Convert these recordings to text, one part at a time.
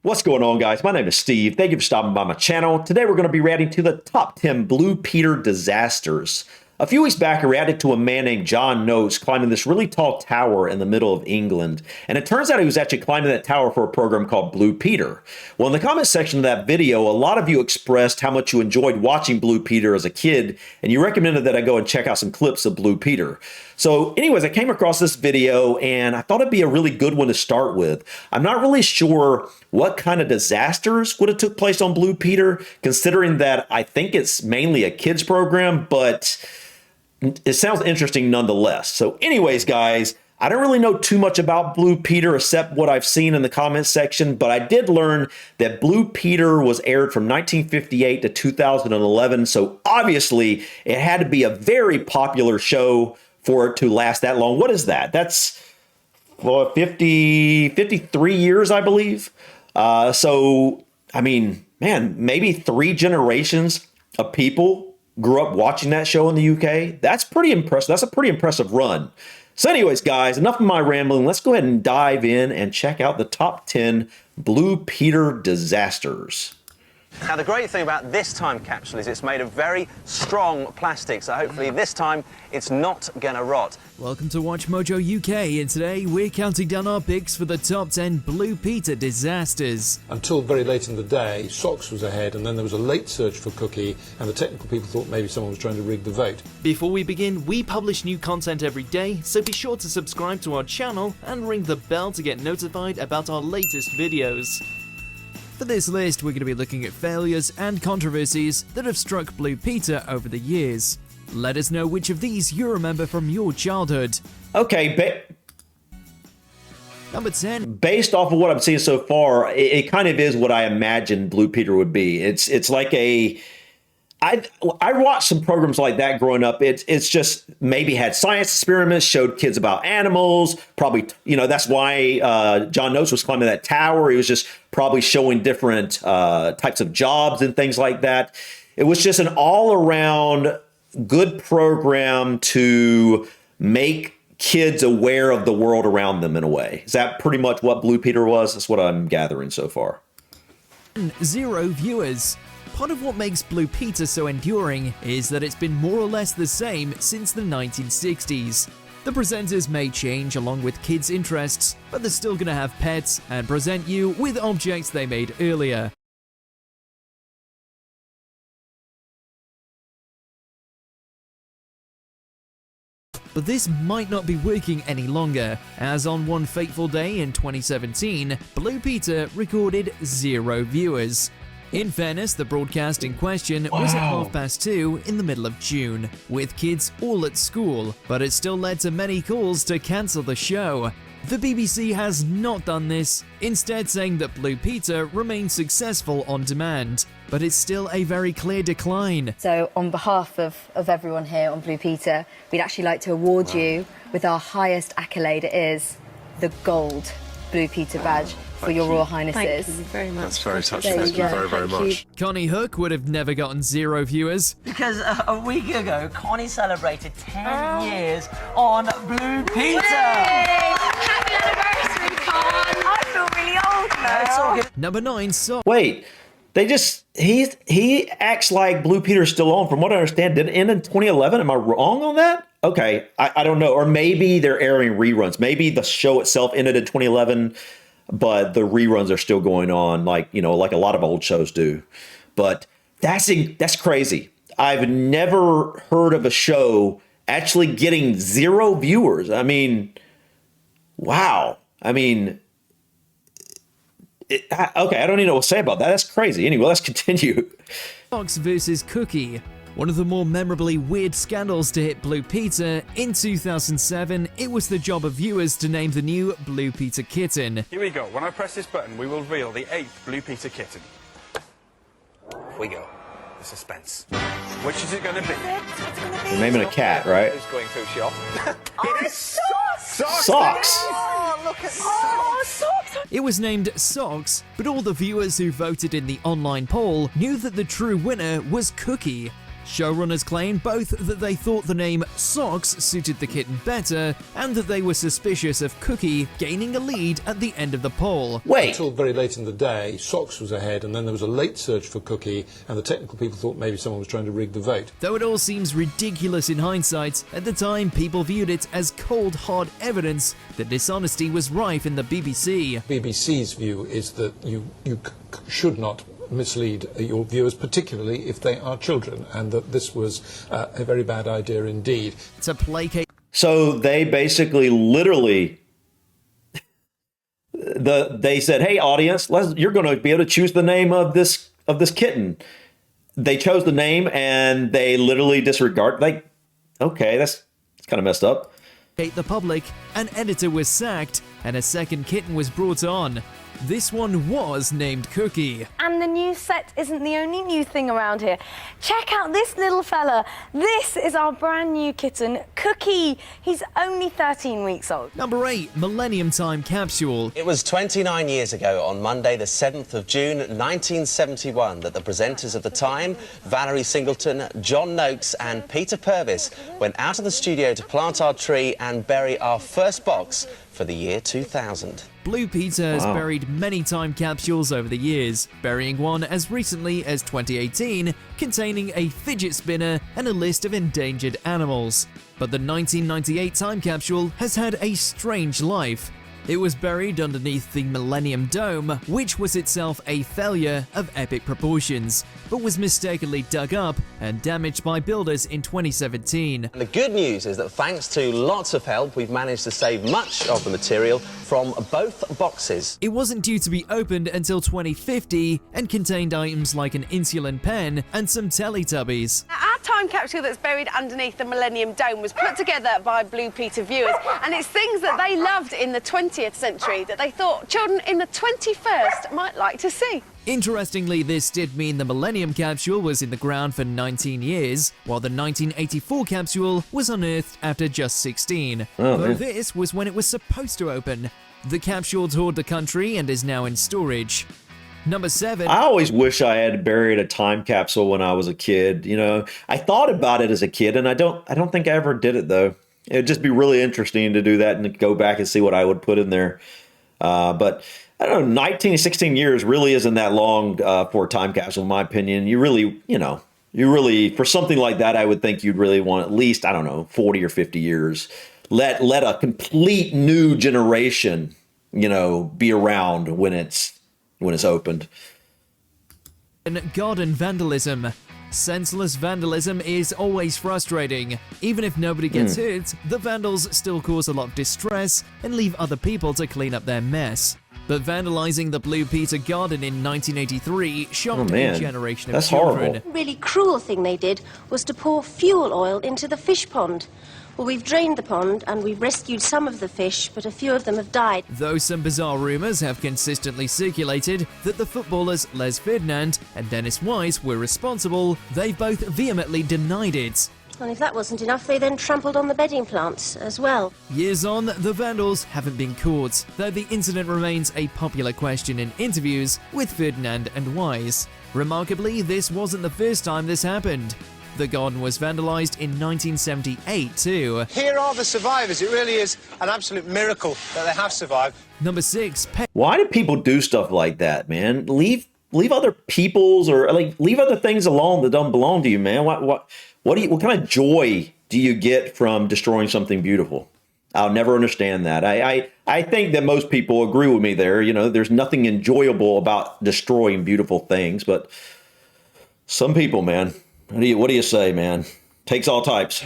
What's going on, guys? My name is Steve. Thank you for stopping by my channel. Today we're going to be reacting to the top 10 Blue Peter disasters. A few weeks back, I reacted to a man named John Noakes climbing this really tall tower in the middle of England. And it turns out he was actually climbing that tower for a program called Blue Peter. Well, in the comment section of that video, a lot of you expressed how much you enjoyed watching Blue Peter as a kid, and you recommended that I go and check out some clips of Blue Peter. So anyways, I came across this video and I thought it'd be a really good one to start with. I'm not really sure what kind of disasters would have took place on Blue Peter, considering that I think it's mainly a kids program, but it sounds interesting nonetheless. So anyways, guys, I don't really know too much about Blue Peter except what I've seen in the comments section, but I did learn that Blue Peter was aired from 1958 to 2011. So obviously it had to be a very popular show for it to last that long. What is that? That's 53 years, I believe. So, I mean, man, maybe 3 generations of people grew up watching that show in the UK. That's pretty impressive. That's a pretty impressive run. So anyways, guys, enough of my rambling. Let's go ahead and dive in and check out the top 10 Blue Peter disasters. Now, the great thing about this time capsule is it's made of very strong plastic, so hopefully this time it's not gonna rot. Welcome to Watch Mojo UK, and today we're counting down our picks for the top 10 Blue Peter disasters. Until very late in the day, Socks was ahead, and then there was a late search for Cookie, and the technical people thought maybe someone was trying to rig the vote. Before we begin, we publish new content every day, so be sure to subscribe to our channel and ring the bell to get notified about our latest videos. For this list, we're going to be looking at failures and controversies that have struck Blue Peter over the years. Let us know which of these you remember from your childhood. Okay, Number 10. based off of what I'm seeing so far, it kind of is what I imagined Blue Peter would be. It's like a... I watched some programs like that growing up. It's just maybe had science experiments, showed kids about animals. Probably, you know, that's why John Noakes was climbing that tower. He was just probably showing different types of jobs and things like that. It was just an all-around good program to make kids aware of the world around them in a way. Is that pretty much what Blue Peter was? That's what I'm gathering so far. 0 viewers. Part of what makes Blue Peter so enduring is that it's been more or less the same since the 1960s. The presenters may change along with kids' interests, but they're still gonna have pets and present you with objects they made earlier. But this might not be working any longer, as on one fateful day in 2017, Blue Peter recorded 0 viewers. In fairness, the broadcast in question was at 2:30 in the middle of June, with kids all at school, but it still led to many calls to cancel the show. The BBC has not done this, instead saying that Blue Peter remains successful on demand, but it's still a very clear decline. So on behalf of everyone here on Blue Peter, we'd actually like to award you with our highest accolade. It is the Gold Blue Peter badge for your Royal Highnesses. Thank you very much. That's very touching. Thank you very, very much. Connie Hook would have never gotten 0 viewers. Because a week ago, Connie celebrated 10 years on Blue Peter. Happy anniversary, Con! I feel really old now. It's all good. Number 9, Socks. Wait, he acts like Blue Peter's still on. From what I understand, did it end in 2011? Am I wrong on that? Okay, I don't know. Or maybe they're airing reruns. Maybe the show itself ended in 2011, but the reruns are still going on, like, you know, like a lot of old shows do. But that's crazy. I've never heard of a show actually getting 0 viewers. I mean, wow. I mean, okay, I don't even know what to say about that. That's crazy. Anyway, let's continue. Socks versus Cookie. One of the more memorably weird scandals to hit Blue Peter, in 2007, it was the job of viewers to name the new Blue Peter kitten. Here we go. When I press this button, we will reveal the 8th Blue Peter kitten. Here we go. The suspense. Which is it going to be? You're naming a cat, right? Who's going through shop? It is Socks! Socks! Oh, look at Socks! It was named Socks, but all the viewers who voted in the online poll knew that the true winner was Cookie. Showrunners claim both that they thought the name Socks suited the kitten better and that they were suspicious of Cookie gaining a lead at the end of the poll. Wait. Until very late in the day, Socks was ahead, and then there was a late search for Cookie, and the technical people thought maybe someone was trying to rig the vote. Though it all seems ridiculous in hindsight, at the time people viewed it as cold, hard evidence that dishonesty was rife in the BBC. BBC's view is that you should not mislead your viewers, particularly if they are children, and that this was a very bad idea indeed. To placate. So they basically literally they said, "Hey audience, you're going to be able to choose the name of this kitten." They chose the name and they literally disregard. Like, okay, that's kind of messed up. The public, an editor was sacked and a second kitten was brought on. This one was named Cookie. And the new set isn't the only new thing around here. Check out this little fella. This is our brand new kitten, Cookie. He's only 13 weeks old. Number 8, Millennium Time Capsule. It was 29 years ago on Monday, the 7th of June, 1971, that the presenters of the time, Valerie Singleton, John Noakes and Peter Purvis, went out of the studio to plant our tree and bury our first box for the year 2000. Blue Peter has buried many time capsules over the years, burying one as recently as 2018 containing a fidget spinner and a list of endangered animals. But the 1998 time capsule has had a strange life. It was buried underneath the Millennium Dome, which was itself a failure of epic proportions, but was mistakenly dug up and damaged by builders in 2017. And the good news is that thanks to lots of help, we've managed to save much of the material from both boxes. It wasn't due to be opened until 2050 and contained items like an insulin pen and some Teletubbies. Our time capsule that's buried underneath the Millennium Dome was put together by Blue Peter viewers, and it's things that they loved in the 20th century that they thought children in the 21st might like to see. Interestingly, this did mean the Millennium Capsule was in the ground for 19 years, while the 1984 capsule was unearthed after just 16. Though this was when it was supposed to open. The capsule toured the country and is now in storage. Number 7. I always wish I had buried a time capsule when I was a kid. You know, I thought about it as a kid, and I don't think I ever did it though. It'd just be really interesting to do that and go back and see what I would put in there. But I don't know, 19 to 16 years really isn't that long for a time capsule, in my opinion. You really, for something like that, I would think you'd really want at least, I don't know, 40 or 50 years. Let a complete new generation, be around when it's opened. Garden vandalism. Senseless vandalism is always frustrating. Even if nobody gets hurt, the vandals still cause a lot of distress and leave other people to clean up their mess. But vandalizing the Blue Peter garden in 1983 shocked a generation of children. Horrible. Really cruel thing they did was to pour fuel oil into the fish pond. Well, we've drained the pond and we've rescued some of the fish, but a few of them have died. Though some bizarre rumours have consistently circulated that the footballers Les Ferdinand and Dennis Wise were responsible, they've both vehemently denied it. And if that wasn't enough, they then trampled on the bedding plants as well. Years on, the vandals haven't been caught, though the incident remains a popular question in interviews with Ferdinand and Wise. Remarkably, this wasn't the first time this happened. The garden was vandalised in 1978 too. Here are the survivors. It really is an absolute miracle that they have survived. Number 6. Why do people do stuff like that, man? Leave other people's or leave other things alone that don't belong to you, man. What kind of joy do you get from destroying something beautiful? I'll never understand that. I think that most people agree with me there. There's nothing enjoyable about destroying beautiful things, but some people, man. What do you say, man? Takes all types.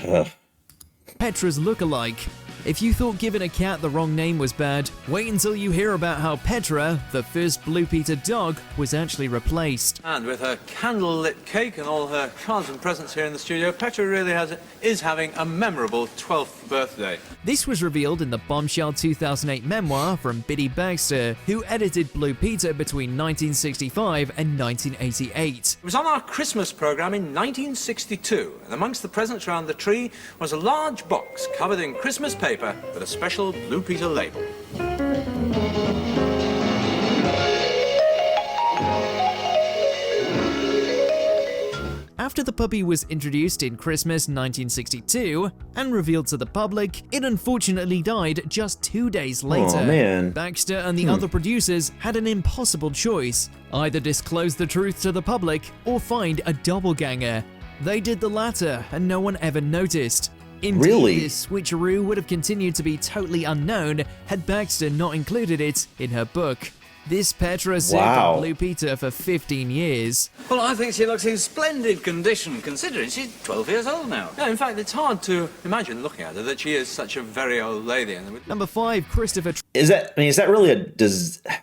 Petra's look-alike. If you thought giving a cat the wrong name was bad, wait until you hear about how Petra, the first Blue Peter dog, was actually replaced. And with her candle-lit cake and all her cards and presents here in the studio, Petra really is having a memorable 12th birthday. This was revealed in the bombshell 2008 memoir from Biddy Baxter, who edited Blue Peter between 1965 and 1988. It was on our Christmas programme in 1962, and amongst the presents around the tree was a large box covered in Christmas paper with a special Blue Peter label. After After the puppy was introduced in Christmas 1962 and revealed to the public, it unfortunately died just 2 days later. Oh, man. Baxter and the other producers had an impossible choice: either disclose the truth to the public or find a doppelganger. They did the latter, and no one ever noticed. Indeed, Really? this switcheroo would have continued to be totally unknown had Baxter not included it in her book. This Petra served Wow. on Blue Peter for 15 years. Well, I think she looks in splendid condition, considering she's 12 years old now. No, in fact, it's hard to imagine looking at her that she is such a very old lady. Number 5, Christopher. Is that really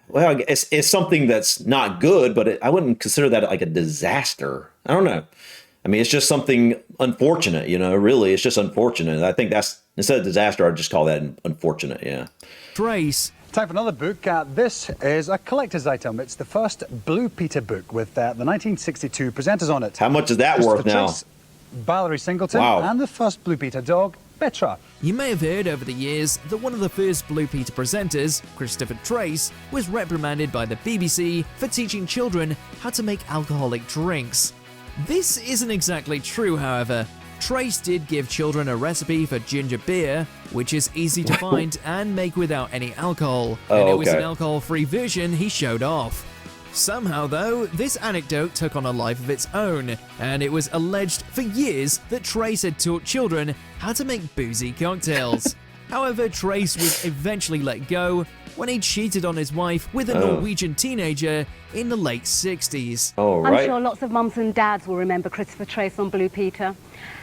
well, it's something that's not good, but I wouldn't consider that like a disaster. I don't know. I mean, it's just something unfortunate, really. It's just unfortunate. I think that's, instead of disaster, I'd just call that unfortunate, yeah. Trace. Time for another book. This is a collector's item. It's the first Blue Peter book with the 1962 presenters on it. How much is that worth now? Trace, Valerie Singleton, Wow. and the first Blue Peter dog, Petra. You may have heard over the years that one of the first Blue Peter presenters, Christopher Trace, was reprimanded by the BBC for teaching children how to make alcoholic drinks. This isn't exactly true, however. Trace did give children a recipe for ginger beer, which is easy to find and make without any alcohol, and it was an alcohol-free version he showed off. Somehow, though, this anecdote took on a life of its own, and it was alleged for years that Trace had taught children how to make boozy cocktails. However, Trace was eventually let go when he cheated on his wife with a Norwegian teenager in the late 60s. Oh, right. I'm sure lots of mums and dads will remember Christopher Trace on Blue Peter,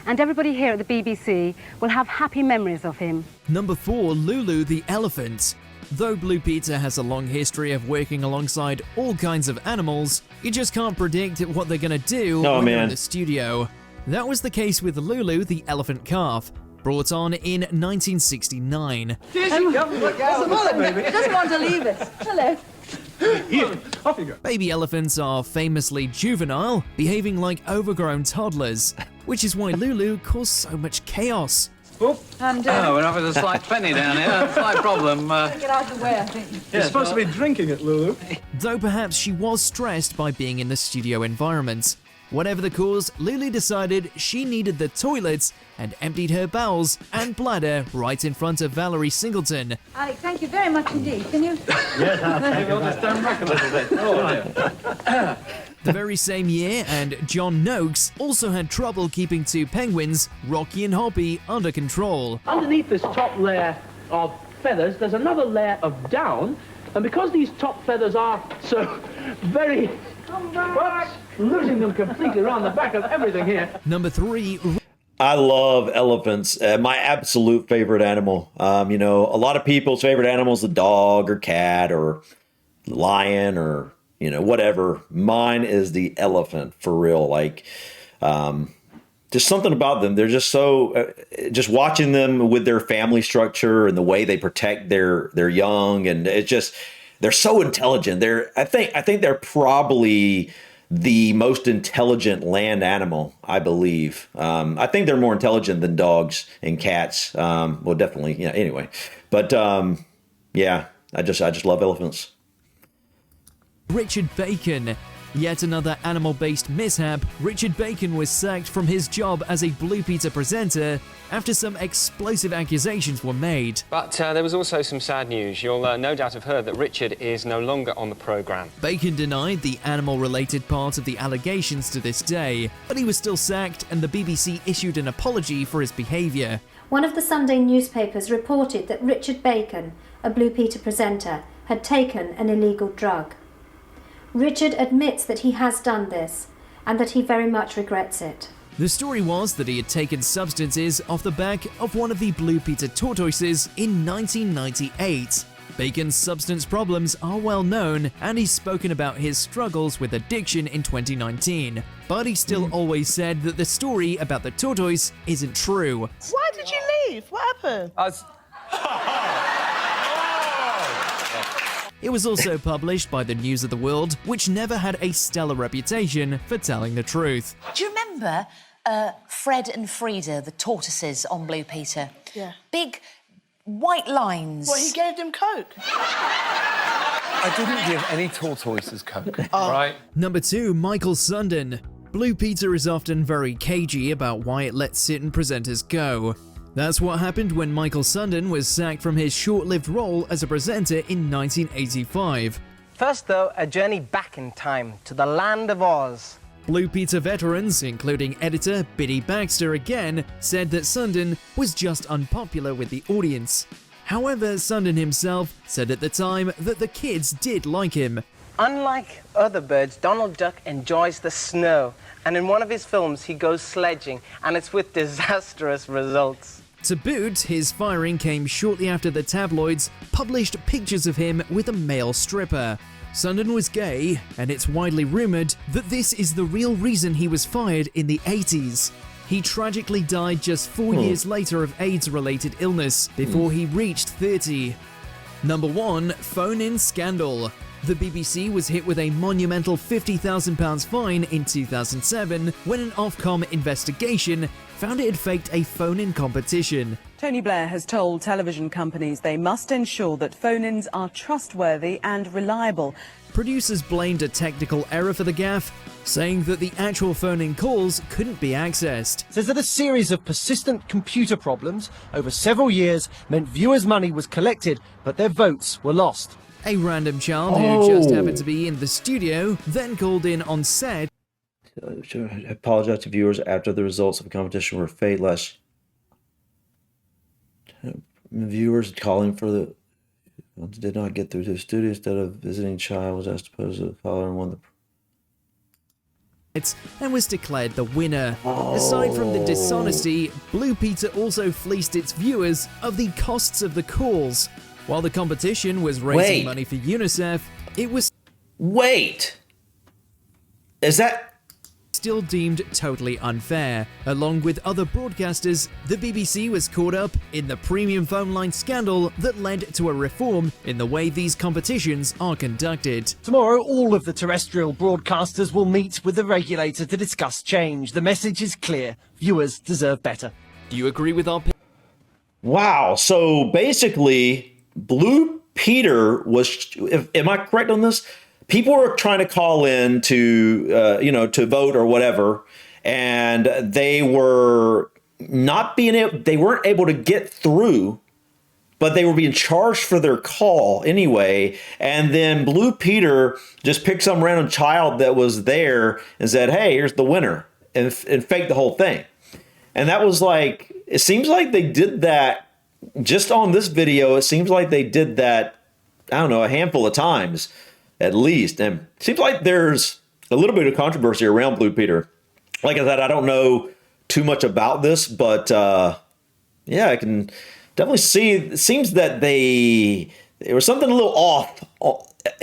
and everybody here at the BBC will have happy memories of him. Number 4, Lulu the elephant. Though Blue Peter has a long history of working alongside all kinds of animals, you just can't predict what they're gonna do when they're in the studio. That was the case with Lulu the elephant calf, brought on in 1969. What's the matter, baby? He doesn't want to leave us. Hello. Here, off you go. Baby elephants are famously juvenile, behaving like overgrown toddlers, which is why Lulu caused so much chaos. And, we're having a slight penny down here. Slight problem. get out of the way, I think. You're supposed to be drinking it, Lulu. Though perhaps she was stressed by being in the studio environment. Whatever the cause, Lulu decided she needed the toilets and emptied her bowels and bladder right in front of Valerie Singleton. Alex, thank you very much indeed. Can you? Yes, I'll just stand back a little bit. Oh, The very same year, and John Noakes also had trouble keeping two penguins, Rocky and Hoppy, under control. Underneath this top layer of feathers, there's another layer of down, and because these top feathers are so very... Whoops, losing them completely around the back of everything here. Number 3. I love elephants. My absolute favorite animal. A lot of people's favorite animal is a dog or cat or lion or, whatever. Mine is the elephant, for real. Like, just something about them. They're just so, just watching them with their family structure and the way they protect their young. And it's just, they're so intelligent. I think they're probably the most intelligent land animal, I believe. I think they're more intelligent than dogs and cats. Well, definitely, yeah. Anyway, but yeah, I just love elephants. Richard Bacon. Yet another animal-based mishap. Richard Bacon was sacked from his job as a Blue Peter presenter after some explosive accusations were made. But there was also some sad news. You'll no doubt have heard that Richard is no longer on the programme. Bacon denied the animal-related part of the allegations to this day, but he was still sacked and the BBC issued an apology for his behaviour. One of the Sunday newspapers reported that Richard Bacon, a Blue Peter presenter, had taken an illegal drug. Richard admits that he has done this and that he very much regrets it. The story was that he had taken substances off the back of one of the Blue Peter tortoises in 1998. Bacon's substance problems are well known, and he's spoken about his struggles with addiction in 2019. But he still always said that the story about the tortoise isn't true. Why did you leave? What happened? It was also published by the News of the World, which never had a stellar reputation for telling the truth. Do you remember Fred and Frida, the tortoises on Blue Peter? Yeah. Big white lines. Well, he gave them Coke. I didn't give any tortoises Coke, right? Number 2, Michael Sundin. Blue Peter is often very cagey about why it lets certain presenters go. That's what happened when Michael Sundin was sacked from his short-lived role as a presenter in 1985. First, though, a journey back in time to the land of Oz. Blue Peter veterans, including editor Biddy Baxter again, said that Sundin was just unpopular with the audience. However, Sundin himself said at the time that the kids did like him. Unlike other birds, Donald Duck enjoys the snow, and in one of his films he goes sledging, and it's with disastrous results. To boot, his firing came shortly after the tabloids published pictures of him with a male stripper. Sundin was gay, and it's widely rumoured that this is the real reason he was fired in the 80s. He tragically died just 4 years later of AIDS-related illness before he reached 30. Number 1. Phone-in scandal. The BBC was hit with a monumental £50,000 fine in 2007 when an Ofcom investigation found it had faked a phone-in competition. Tony Blair has told television companies they must ensure that phone-ins are trustworthy and reliable. Producers blamed a technical error for the gaffe, saying that the actual phone-in calls couldn't be accessed. Says that a series of persistent computer problems over several years meant viewers' money was collected, but their votes were lost. A random child who just happened to be in the studio then called in on set. I apologize to viewers after the results of the competition were fade last. Viewers calling for the did not get through to the studio instead of visiting child was asked to pose a caller and won the and was declared the winner. Aside from the dishonesty, Blue Peter also fleeced its viewers of the costs of the calls. While the competition was raising money for UNICEF, it was is that still deemed totally unfair. Along with other broadcasters, the BBC was caught up in the premium phone line scandal that led to a reform in the way these competitions are conducted. Tomorrow, all of the terrestrial broadcasters will meet with the regulator to discuss change. The message is clear. Viewers deserve better. Do you agree with our Wow. So basically, Blue Peter was, am I correct on this? People were trying to call in to, to vote or whatever, and they were not being able, they weren't able to get through, but they were being charged for their call anyway. And then Blue Peter just picked some random child that was there and said, hey, here's the winner, and faked the whole thing. And that was like, it seems like they did that just on this video. It seems like they did that, I don't know, a handful of times at least. And it seems like there's a little bit of controversy around Blue Peter. Like I said, I don't know too much about this, but yeah, I can definitely see, it seems that there was something a little off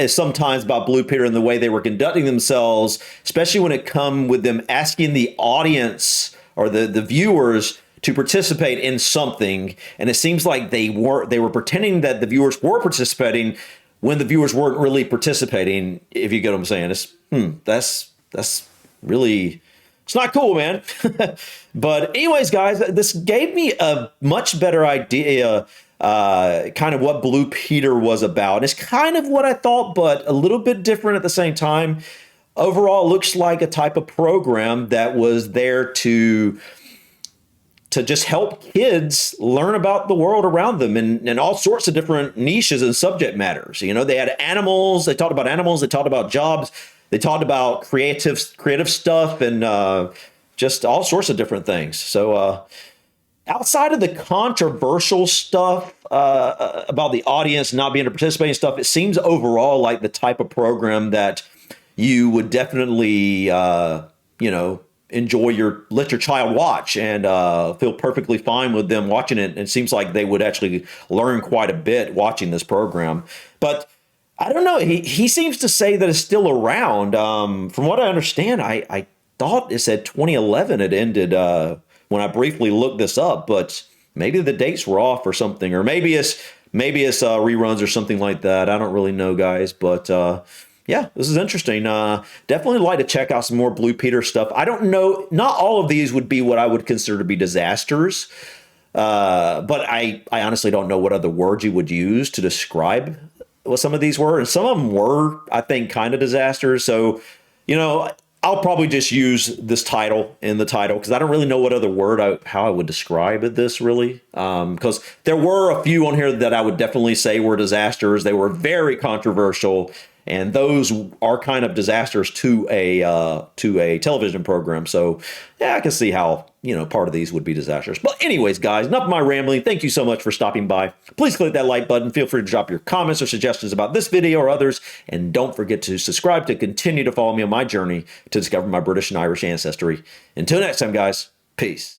sometimes about Blue Peter and the way they were conducting themselves, especially when it come with them asking the audience or the viewers to participate in something. And it seems like they were pretending that the viewers were participating when the viewers weren't really participating, if you get what I'm saying. It's, that's really, it's not cool, man. But anyways, guys, this gave me a much better idea kind of what Blue Peter was about. And it's kind of what I thought, but a little bit different at the same time. Overall, it looks like a type of program that was there to just help kids learn about the world around them and all sorts of different niches and subject matters. You know, they had animals, they talked about animals, they talked about jobs, they talked about creative stuff and just all sorts of different things. So outside of the controversial stuff about the audience not being able to participate in stuff, it seems overall like the type of program that you would definitely, let your child watch and feel perfectly fine with them watching it. It seems like they would actually learn quite a bit watching this program. But I don't know. He seems to say that it's still around. From what I understand, I thought it said 2011 it ended when I briefly looked this up, but maybe the dates were off or something, or maybe it's reruns or something like that. I don't really know, guys, but yeah, this is interesting. Definitely like to check out some more Blue Peter stuff. I don't know. Not all of these would be what I would consider to be disasters. But I honestly don't know what other words you would use to describe what some of these were. And some of them were, I think, kind of disasters. So, I'll probably just use this title in the title because I don't really know what other word how I would describe this really. Because there were a few on here that I would definitely say were disasters. They were very controversial, and those are kind of disasters to a television program. So yeah, I can see how, you know, part of these would be disasters. But anyways, guys, enough of my rambling. Thank you so much for stopping by. Please click that like button. Feel free to drop your comments or suggestions about this video or others. And don't forget to subscribe to continue to follow me on my journey to discover my British and Irish ancestry. Until next time, guys, peace.